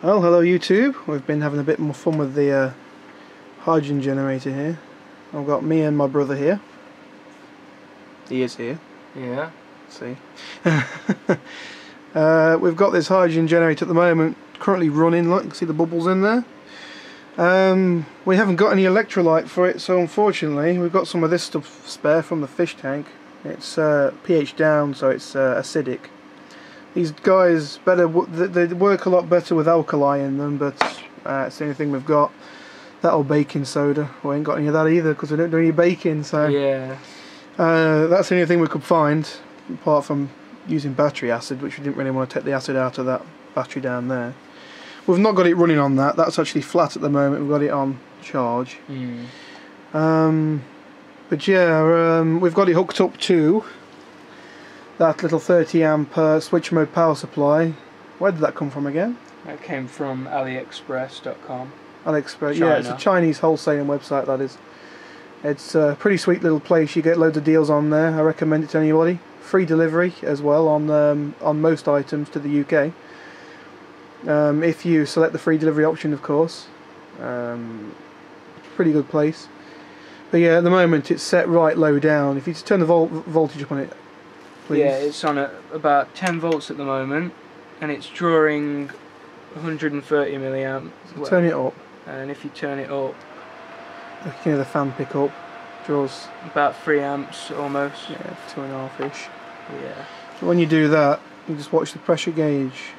Well, hello YouTube. We've been having a bit more fun with the hydrogen generator here. I've got me and my brother here. He is here. Yeah. See. We've got this hydrogen generator at the moment, currently running. Look, you can see the bubbles in there. We haven't got any electrolyte for it, so unfortunately we've got some of this stuff spare from the fish tank. It's pH down, so it's acidic. These guys they work a lot better with alkali in them, but it's the only thing we've got. That or baking soda. We ain't got any of that either because we don't do any baking, so Yeah. that's the only thing we could find, apart from using battery acid, which we didn't really want to take the acid out of that battery down there. We've not got it running on that. That's actually flat at the moment. We've got it on charge. But yeah, we've got it hooked up to that little 30 amp switch mode power supply. Where did that come from again? That came from AliExpress.com. AliExpress. China. Yeah, it's a Chinese wholesaling website, that is. It's a pretty sweet little place. You get loads of deals on there. I recommend it to anybody. Free delivery as well on most items to the UK. If you select the free delivery option, of course. Pretty good place. But yeah, at the moment it's set right low down. If you just turn the voltage up on it, please. Yeah, it's on at about 10 volts at the moment, and it's drawing 130 milliamps. So turn it up. And if you turn it up, You can hear the fan pick up. Draws about 3 amps almost. 2.5-ish. Yeah. So when you do that, you just watch the pressure gauge.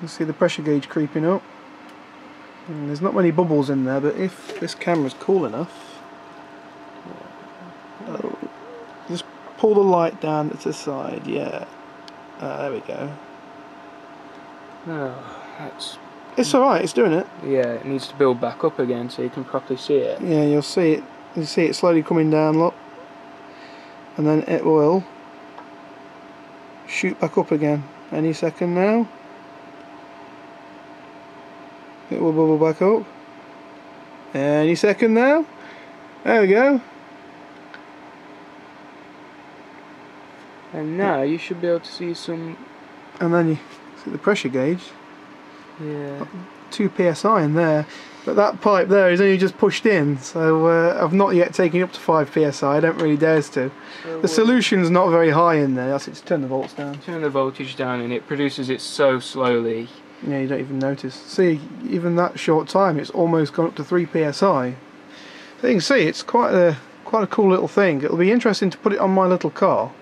You see the pressure gauge creeping up. And there's not many bubbles in there, but if this camera's cool enough, just pull the light down to the side. Yeah, there we go. Oh, that's... It's alright, it's doing it. Yeah, it needs to build back up again so you can properly see it. Yeah, you'll see it. You see it slowly coming down, look, and then it will shoot back up again any second now. It will bubble back up any second now. There we go. And now you should be able to see some... And then you see the pressure gauge. Yeah. 2 psi in there, but that pipe there is only just pushed in, so I've not yet taken it up to 5 psi. I don't really dare to. So The solution's not very high in there. That's it. Just turn the volts down. turn the voltage down and it produces it so slowly. Yeah, you don't even notice. See, even that short time, it's almost gone up to 3 psi. So you can see, it's quite a cool little thing. It'll be interesting to put it on my little car.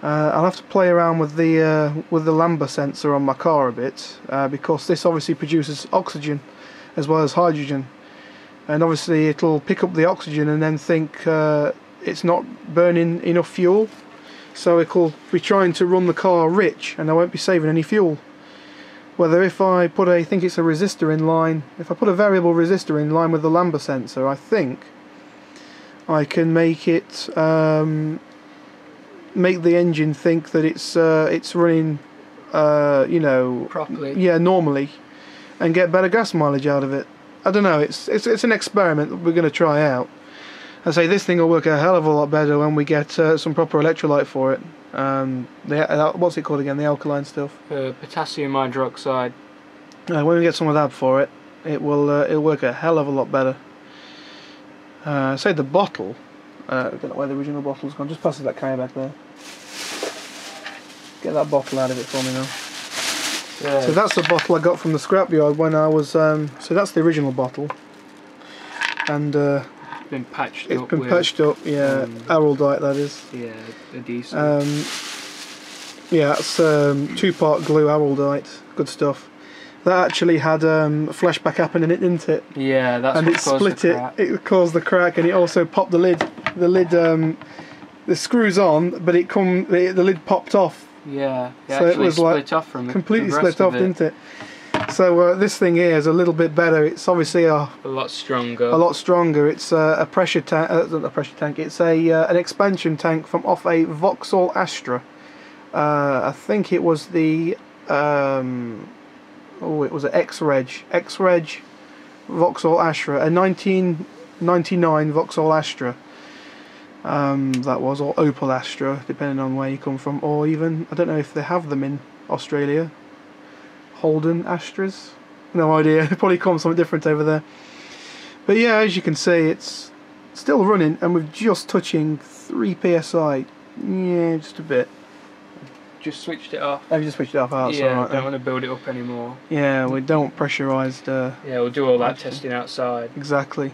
I'll have to play around with the lambda sensor on my car a bit, because this obviously produces oxygen as well as hydrogen, and obviously it'll pick up the oxygen and then think it's not burning enough fuel, so it'll be trying to run the car rich, and I won't be saving any fuel. Whether if I put I think it's a resistor in line, if I put a variable resistor in line with the lambda sensor, I think I can make it make the engine think that it's running you know, Properly. yeah, normally, and get better gas mileage out of it. I don't know, it's an experiment that we're going to try out. I say this thing will work a hell of a lot better when we get some proper electrolyte for it. What's it called again, the alkaline stuff? Potassium hydroxide. When we get some of that for it, it'll work a hell of a lot better. Say the bottle, I don't know where the original bottle's gone, just pass us that carrier back there. Get that bottle out of it for me now. Yeah. So that's the bottle I got from the scrapyard when I was, so that's the original bottle. And It's been patched it's up. been patched up, yeah, Araldite that is. Yeah, a decent. Yeah, that's 2-part glue Araldite, good stuff. That actually had a flashback happening in it, didn't it? Yeah, that's and what it caused split the it. crack. It caused the crack, and it also popped the lid. The lid, the screws on, but the lid popped off. Yeah, it So it actually was split like off from completely the rest split off, of didn't it? So this thing here is a little bit better. It's obviously A lot stronger. a lot stronger. It's a pressure tank. Not a pressure tank. It's an expansion tank from off a Vauxhall Astra. I think it was the it was an X-Reg Vauxhall Astra, a 1999 Vauxhall Astra. That was, or Opel Astra, depending on where you come from, or even, I don't know if they have them in Australia, Holden Astras, no idea, it probably comes something different over there. But yeah, as you can see, it's still running, and we're just touching 3 psi, yeah, just a bit. Just switched it off. I've just switched it off, oh, yeah, alright, don't want to build it up anymore. Yeah, we don't pressurised. Yeah, we'll do all that testing outside. Exactly.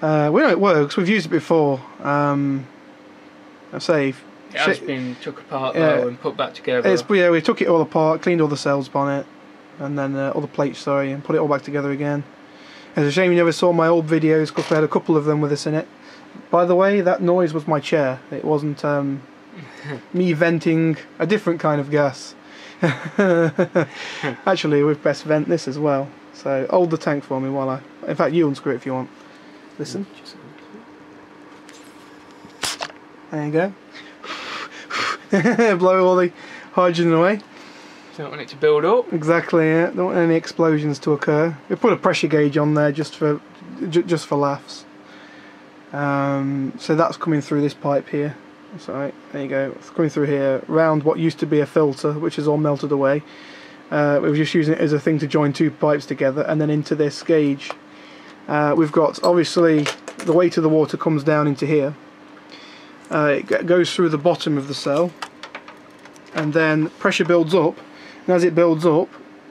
We know it works. We've used it before. I say it has been took apart though and put back together. Yeah, we took it all apart, cleaned all the cells on it, and then all the plates, sorry, and put it all back together again. It's a shame you never saw my old videos because we had a couple of them with this in it. By the way, that noise was my chair. It wasn't me venting a different kind of gas. Actually, we've best vent this as well. So hold the tank for me while I... In fact, you unscrew it if you want. Listen. There you go. Blow all the hydrogen away. Don't want it to build up. Exactly, yeah. Don't want any explosions to occur. We put a pressure gauge on there just for laughs. So that's coming through this pipe here. So there you go. It's coming through here, round what used to be a filter, which is all melted away. We were just using it as a thing to join 2 pipes together, and then into this gauge. We've got, obviously, the weight of the water comes down into here. It goes through the bottom of the cell, and then pressure builds up, and as it builds up,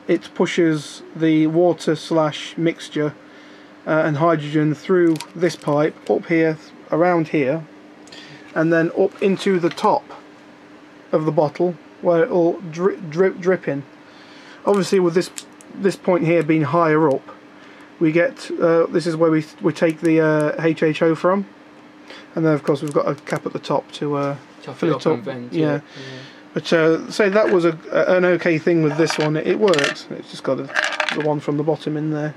it pushes the water / mixture and hydrogen through this pipe, up here, around here, and then up into the top of the bottle, where it will drip in. Obviously, with this point here being higher up, we get this is where we take the HHO from, and then of course we've got a cap at the top to fill it up. Vent, yeah. But say that was an okay thing with this one. It works. It's just got the one from the bottom in there.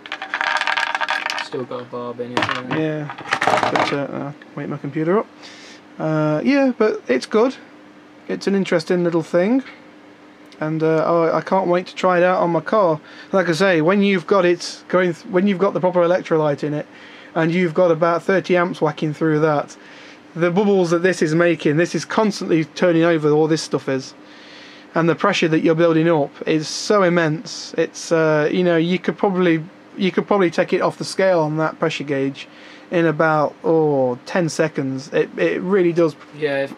Still got a barb in it. Yeah. But wait my computer up. Yeah, but it's good. It's an interesting little thing. And I can't wait to try it out on my car. Like I say, when you've got it going, when you've got the proper electrolyte in it, and you've got about 30 amps whacking through that, the bubbles that this is making, this is constantly turning over. All this stuff is, and the pressure that you're building up is so immense. It's you know, you could probably take it off the scale on that pressure gauge in about 10 seconds. It really does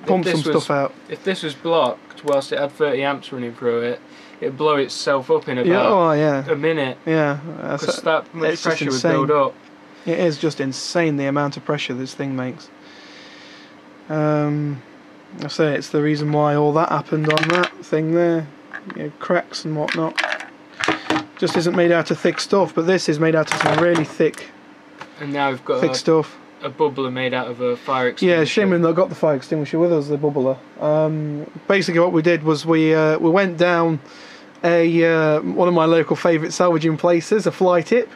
pump some stuff out. If this was blocked whilst it had 30 amps running through it, it'd blow itself up in about a minute. Yeah, because that much pressure would build up. It is just insane the amount of pressure this thing makes. I say it's the reason why all that happened on that thing there, you know, cracks and whatnot. Just isn't made out of thick stuff, but this is made out of some really thick. And now we've got thick stuff. A bubbler made out of a fire extinguisher. Yeah, shame we've not got the fire extinguisher with us, the bubbler. Basically, what we did was we went down one of my local favourite salvaging places, a fly tip.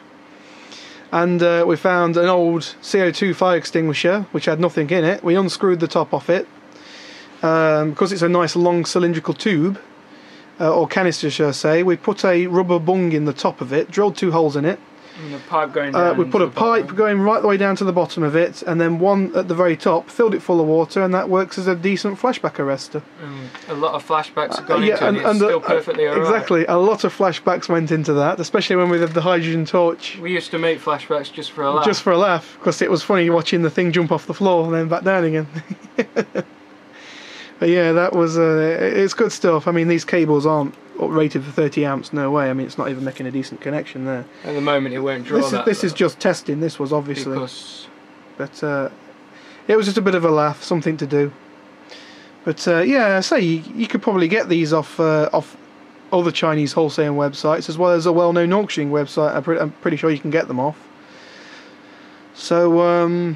And we found an old CO2 fire extinguisher which had nothing in it. We unscrewed the top off it because it's a nice long cylindrical tube or canister, shall I say. We put a rubber bung in the top of it, drilled 2 holes in it. And a pipe going down. We put a pipe going right the way down to the bottom of it, and then one at the very top, filled it full of water, and that works as a decent flashback arrestor. A lot of flashbacks have gone into it, and it's still perfectly alright. Exactly, a lot of flashbacks went into that, especially when we had the hydrogen torch. We used to make flashbacks just for a laugh. Just for a laugh, because it was funny watching the thing jump off the floor and then back down again. But yeah, that was it's good stuff. I mean, these cables aren't rated for 30 amps, no way. I mean, it's not even making a decent connection there. At the moment, it won't draw that. This is just testing. This was obviously, but it was just a bit of a laugh, something to do. But yeah, I say you could probably get these off other Chinese wholesale websites, as well as a well-known auctioning website. I'm pretty sure you can get them off. So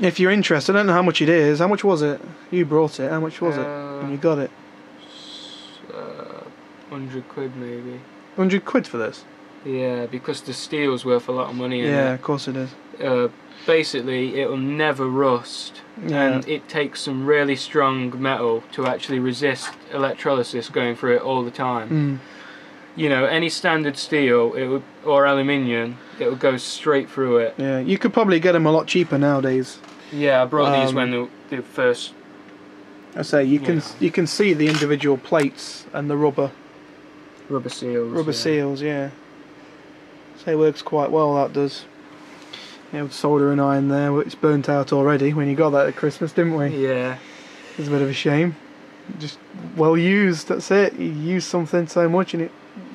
if you're interested, I don't know how much it is. How much was it? You brought it. How much was it when you got it? 100 quid maybe. 100 quid for this? Yeah, because the steel's worth a lot of money. Yeah, of course it is. Basically, it'll never rust, and it takes some really strong metal to actually resist electrolysis going through it all the time. You know, any standard steel or aluminium, it will go straight through it. Yeah, you could probably get them a lot cheaper nowadays. Yeah, I brought these when the first. I say you can see the individual plates and the rubber Rubber seals. seals. Yeah. So it works quite well. That does. Yeah, with solder and iron there, it's burnt out already. When you got that at Christmas, didn't we? Yeah. It's a bit of a shame. Just well used. That's it. You use something so much, and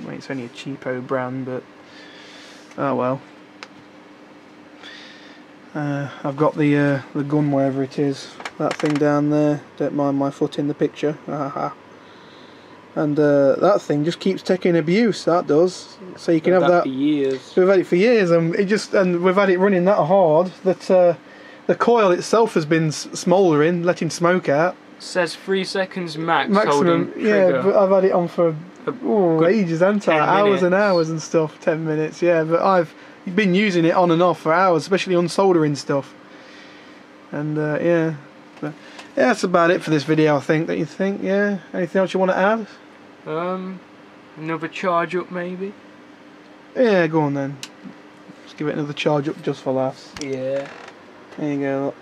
it's only a cheapo brand, but oh well. I've got the gun wherever it is. That thing down there. Don't mind my foot in the picture. And that thing just keeps taking abuse. That does. So you can have that for years. We've had it for years, and we've had it running that hard that the coil itself has been smouldering, letting smoke out. It says 3 seconds maximum. Holding trigger. Yeah, but I've had it on for ages, haven't I? Hours and hours and stuff. 10 minutes, yeah. But I've been using it on and off for hours, especially on soldering stuff. And yeah, but, yeah, that's about it for this video. I think. Don't you think? Yeah. Anything else you want to add? Another charge up maybe? Yeah, go on then. Let's give it another charge up just for laughs. Yeah. There you go. Look.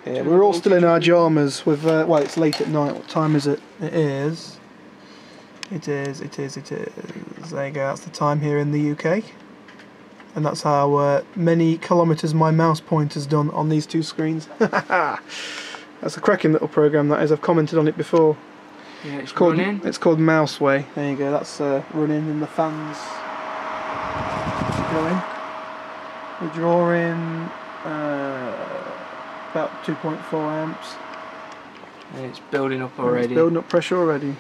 Yeah, we're all still in our pyjamas with, well, it's late at night. What time is it? It is. There you go, that's the time here in the UK. And that's how many kilometres my mouse pointer's done on these two screens. That's a cracking little program that is. I've commented on it before. Yeah, it's called running. It's called Mouseway. There you go. That's running, and the fans going. We're drawing about 2.4 amps. And it's building up already. It's building up pressure already.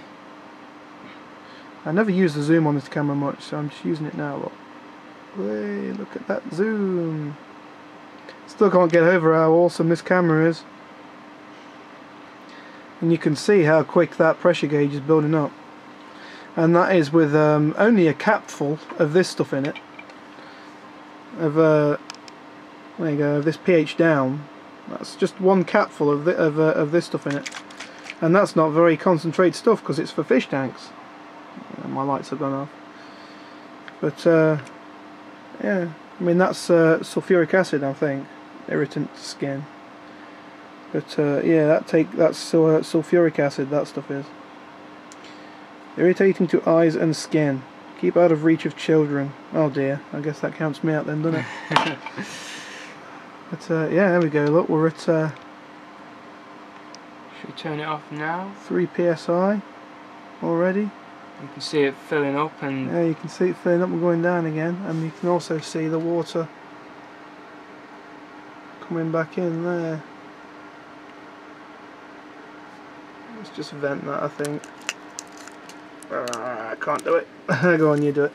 I never use the zoom on this camera much, so I'm just using it now. Look. Hey, look at that zoom. Still can't get over how awesome this camera is. And you can see how quick that pressure gauge is building up. And that is with only a capful of this stuff in it. There you go, of this pH down. That's just one capful of this stuff in it. And that's not very concentrated stuff because it's for fish tanks. My lights have gone off. But yeah, I mean that's sulfuric acid, I think, irritant to skin. But yeah, that's sulfuric acid. That stuff is irritating to eyes and skin. Keep out of reach of children. Oh dear, I guess that counts me out then, doesn't it? But yeah, there we go. Look, we're at. Should we turn it off now? 3 psi already. You can see it filling up, and yeah, you can see it filling up and going down again, and you can also see the water coming back in there. Let's just vent that, I think. I can't do it. Go on, you do it.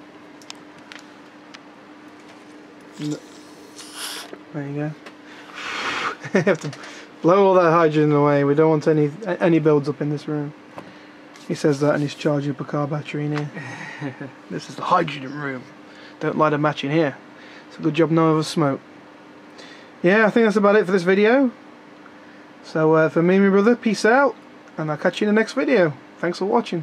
No. There you go. You have to blow all that hydrogen away. We don't want any builds up in this room. He says that and he's charging up a car battery in here. This is the hydrogen room. Don't light a match in here. It's a good job none of us smoke. Yeah, I think that's about it for this video. So for me and my brother, peace out. And I'll catch you in the next video. Thanks for watching.